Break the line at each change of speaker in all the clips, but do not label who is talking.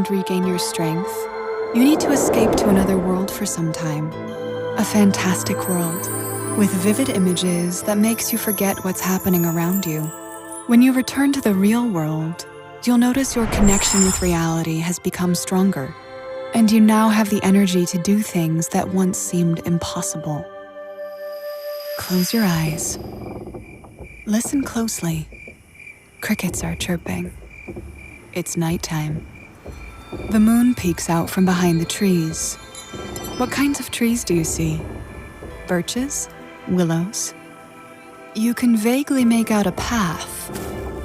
and regain your strength, you need to escape to another world for some time. A fantastic world with vivid images that makes you forget what's happening around you. When you return to the real world, you'll notice your connection with reality has become stronger, and you now have the energy to do things that once seemed impossible. Close your eyes. Listen closely. Crickets are chirping. It's nighttime. The moon peeks out from behind the trees. What kinds of trees do you see? Birches? Willows? You can vaguely make out a path.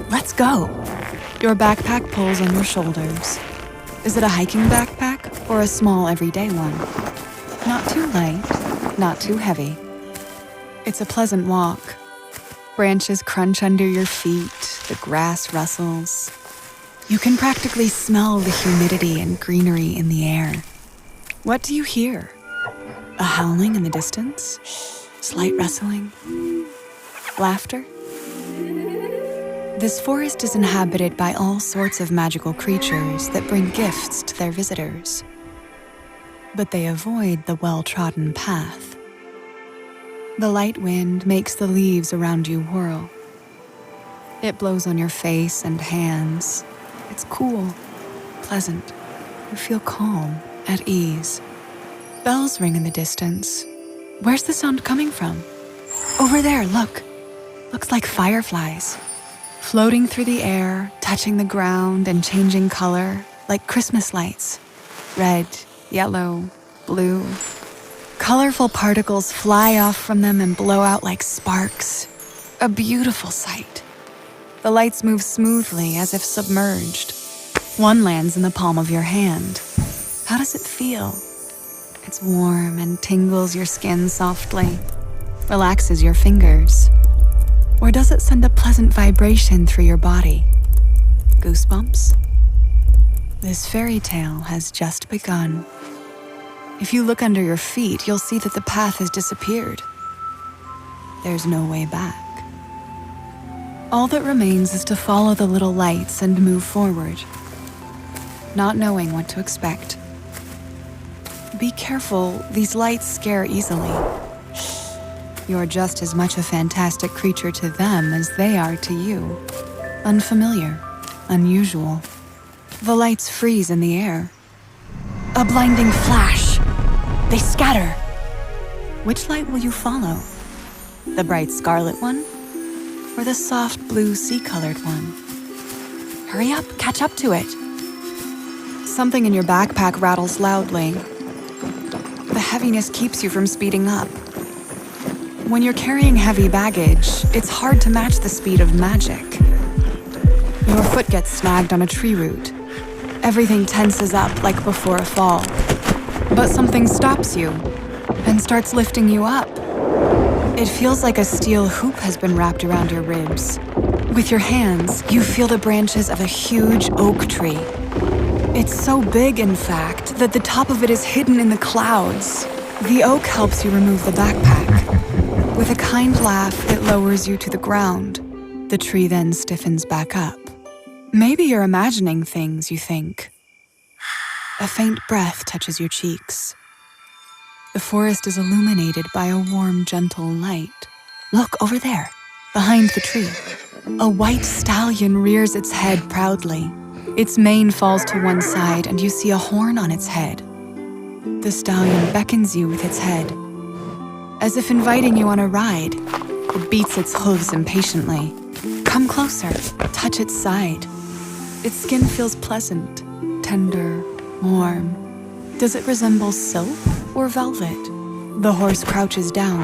Let's go! Your backpack pulls on your shoulders. Is it a hiking backpack or a small everyday one? Not too light, not too heavy. It's a pleasant walk. Branches crunch under your feet, the grass rustles. You can practically smell the humidity and greenery in the air. What do you hear? A howling in the distance? Slight rustling? Laughter? This forest is inhabited by all sorts of magical creatures that bring gifts to their visitors. But they avoid the well-trodden path. The light wind makes the leaves around you whirl. It blows on your face and hands. It's cool, pleasant. You feel calm, at ease. Bells ring in the distance. Where's the sound coming from? Over there, look. Looks like fireflies. Floating through the air, touching the ground and changing color, like Christmas lights. Red, yellow, blue. Colorful particles fly off from them and blow out like sparks. A beautiful sight. The lights move smoothly as if submerged. One lands in the palm of your hand. How does it feel? It's warm and tingles your skin softly, relaxes your fingers. Or does it send a pleasant vibration through your body? Goosebumps? This fairy tale has just begun. If you look under your feet, you'll see that the path has disappeared. There's no way back. All that remains is to follow the little lights and move forward, not knowing what to expect. Be careful, these lights scare easily. You're just as much a fantastic creature to them as they are to you. Unfamiliar, unusual. The lights freeze in the air. A blinding flash. They scatter. Which light will you follow? The bright scarlet one? Or the soft blue sea-colored one? Hurry up, catch up to it. Something in your backpack rattles loudly. The heaviness keeps you from speeding up. When you're carrying heavy baggage, it's hard to match the speed of magic. Your foot gets snagged on a tree root. Everything tenses up like before a fall. But something stops you and starts lifting you up. It feels like a steel hoop has been wrapped around your ribs. With your hands, you feel the branches of a huge oak tree. It's so big, in fact, that the top of it is hidden in the clouds. The oak helps you remove the backpack. With a kind laugh, it lowers you to the ground. The tree then stiffens back up. Maybe you're imagining things, you think. A faint breath touches your cheeks. The forest is illuminated by a warm, gentle light. Look, over there, behind the tree. A white stallion rears its head proudly. Its mane falls to one side and you see a horn on its head. The stallion beckons you with its head. As if inviting you on a ride, it beats its hooves impatiently. Come closer, touch its side. Its skin feels pleasant, tender, warm. Does it resemble silk or velvet? The horse crouches down.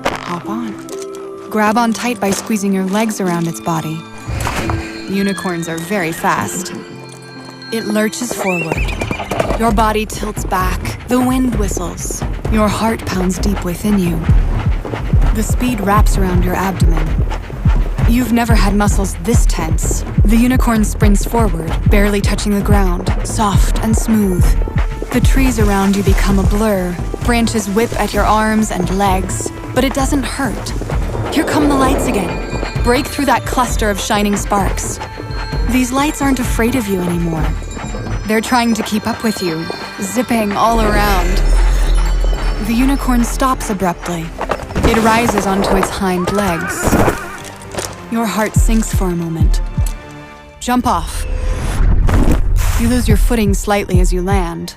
Hop on. Grab on tight by squeezing your legs around its body. Unicorns are very fast. It lurches forward. Your body tilts back. The wind whistles. Your heart pounds deep within you. The speed wraps around your abdomen. You've never had muscles this tense. The unicorn springs forward, barely touching the ground, soft and smooth. The trees around you become a blur. Branches whip at your arms and legs, but it doesn't hurt. Here come the lights again. Break through that cluster of shining sparks. These lights aren't afraid of you anymore. They're trying to keep up with you, zipping all around. The unicorn stops abruptly. It rises onto its hind legs. Your heart sinks for a moment. Jump off. You lose your footing slightly as you land.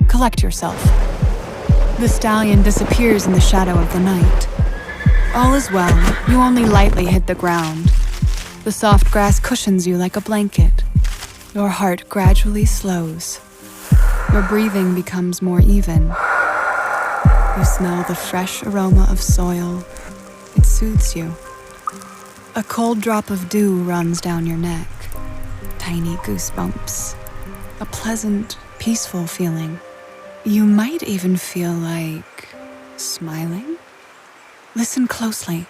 Collect yourself. The stallion disappears in the shadow of the night. All is well. You only lightly hit the ground. The soft grass cushions you like a blanket. Your heart gradually slows. Your breathing becomes more even. You smell the fresh aroma of soil. It soothes you. A cold drop of dew runs down your neck. Tiny goosebumps. A pleasant, peaceful feeling. You might even feel like smiling. Listen closely.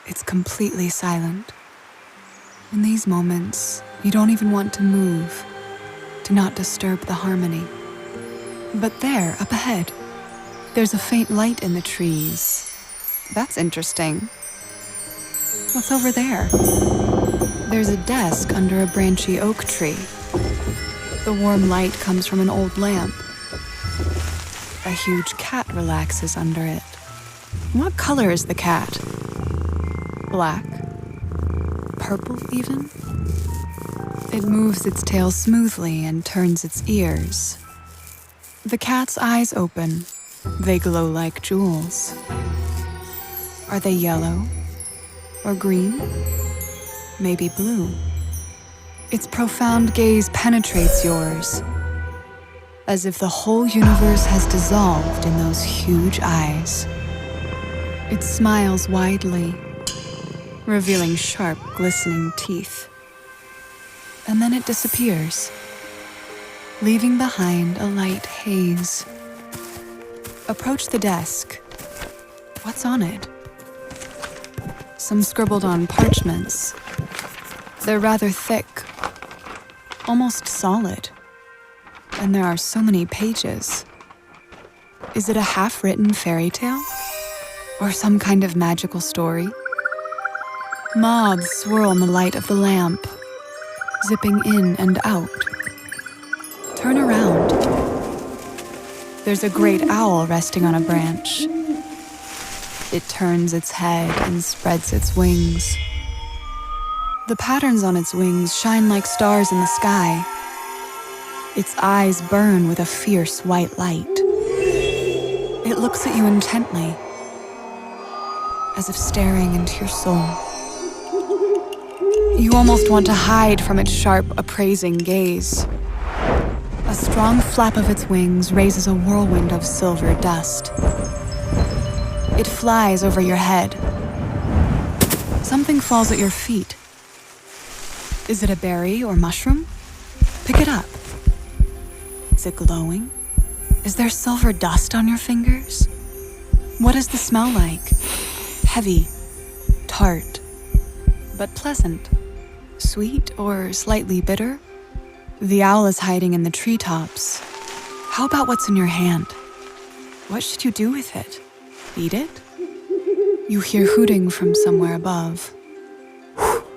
It's completely silent. In these moments, you don't even want to move, to not disturb the harmony. But there, up ahead, there's a faint light in the trees. That's interesting. What's over there? There's a desk under a branchy oak tree. The warm light comes from an old lamp. A huge cat relaxes under it. What color is the cat? Black? Purple even? It moves its tail smoothly and turns its ears. The cat's eyes open. They glow like jewels. Are they yellow? Or green? Maybe blue. Its profound gaze penetrates yours, as if the whole universe has dissolved in those huge eyes. It smiles widely, revealing sharp, glistening teeth. And then it disappears, leaving behind a light haze. Approach the desk. What's on it? Some scribbled on parchments. They're rather thick, almost solid. And there are so many pages. Is it a half-written fairy tale? Or some kind of magical story? Moths swirl in the light of the lamp, zipping in and out. Turn around. There's a great owl resting on a branch. It turns its head and spreads its wings. The patterns on its wings shine like stars in the sky. Its eyes burn with a fierce white light. It looks at you intently, as if staring into your soul. You almost want to hide from its sharp, appraising gaze. A strong flap of its wings raises a whirlwind of silver dust. It flies over your head. Something falls at your feet. Is it a berry or mushroom? Pick it up. Is it glowing? Is there silver dust on your fingers? What does the smell like? Heavy, tart, but pleasant. Sweet or slightly bitter? The owl is hiding in the treetops. How about what's in your hand? What should you do with it? Eat it? You hear hooting from somewhere above.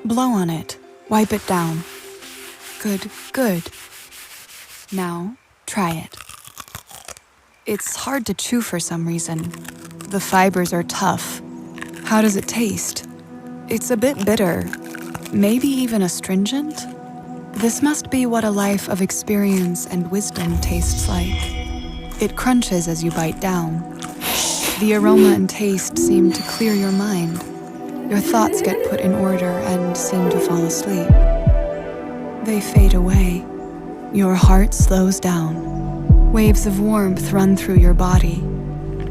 Blow on it. Wipe it down. Good, good. Now, try it. It's hard to chew for some reason. The fibers are tough. How does it taste? It's a bit bitter. Maybe even astringent? This must be what a life of experience and wisdom tastes like. It crunches as you bite down. The aroma and taste seem to clear your mind. Your thoughts get put in order and seem to fall asleep. They fade away. Your heart slows down. Waves of warmth run through your body.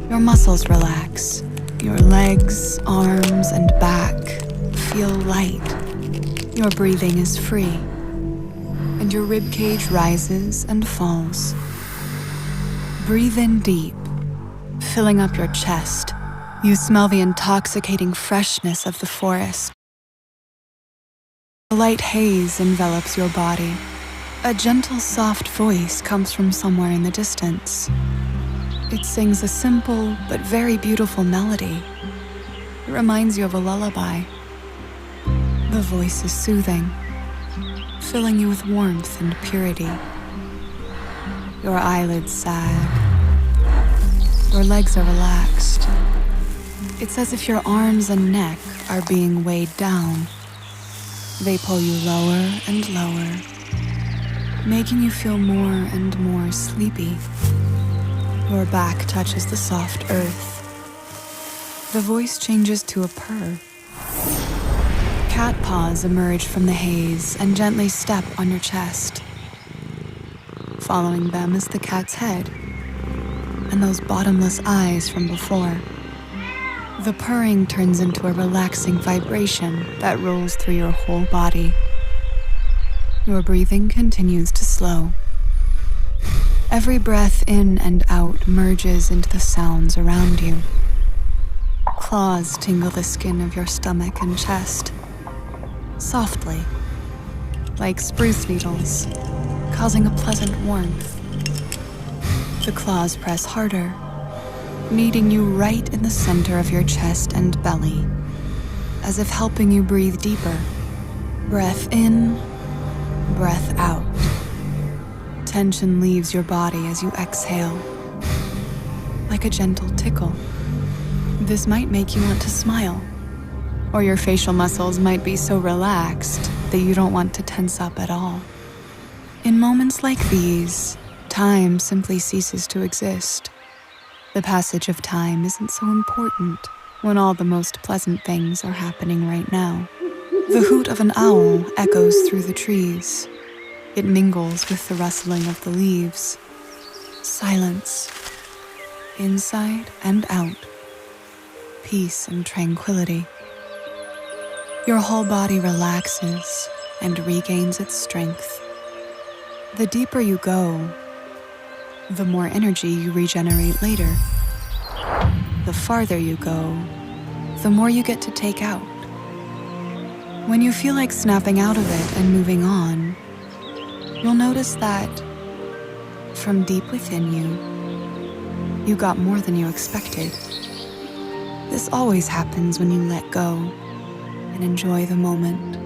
Your muscles relax. Your legs, arms, and back feel light. Your breathing is free. And your ribcage rises and falls. Breathe in deep, filling up your chest. You smell the intoxicating freshness of the forest. A light haze envelops your body. A gentle, soft voice comes from somewhere in the distance. It sings a simple but very beautiful melody. It reminds you of a lullaby. The voice is soothing, filling you with warmth and purity. your eyelids sag, your legs are relaxed. It's as if your arms and neck are being weighed down. They pull you lower and lower, making you feel more and more sleepy. Your back touches the soft earth. The voice changes to a purr. Cat paws emerge from the haze and gently step on your chest. Following them is the cat's head and those bottomless eyes from before. The purring turns into a relaxing vibration that rolls through your whole body. Your breathing continues to slow. Every breath in and out merges into the sounds around you. Claws tingle the skin of your stomach and chest, softly, like spruce needles, causing a pleasant warmth. The claws press harder, meeting you right in the center of your chest and belly, as if helping you breathe deeper. Breath in, breath out. Tension leaves your body as you exhale, like a gentle tickle. This might make you want to smile, or your facial muscles might be so relaxed that you don't want to tense up at all. In moments like these, time simply ceases to exist. The passage of time isn't so important when all the most pleasant things are happening right now. The hoot of an owl echoes through the trees. It mingles with the rustling of the leaves. Silence, inside and out. Peace and tranquility. Your whole body relaxes and regains its strength. The deeper you go, the more energy you regenerate later. The farther you go, the more you get to take out. When you feel like snapping out of it and moving on, you'll notice that from deep within you, you got more than you expected. This always happens when you let go and enjoy the moment.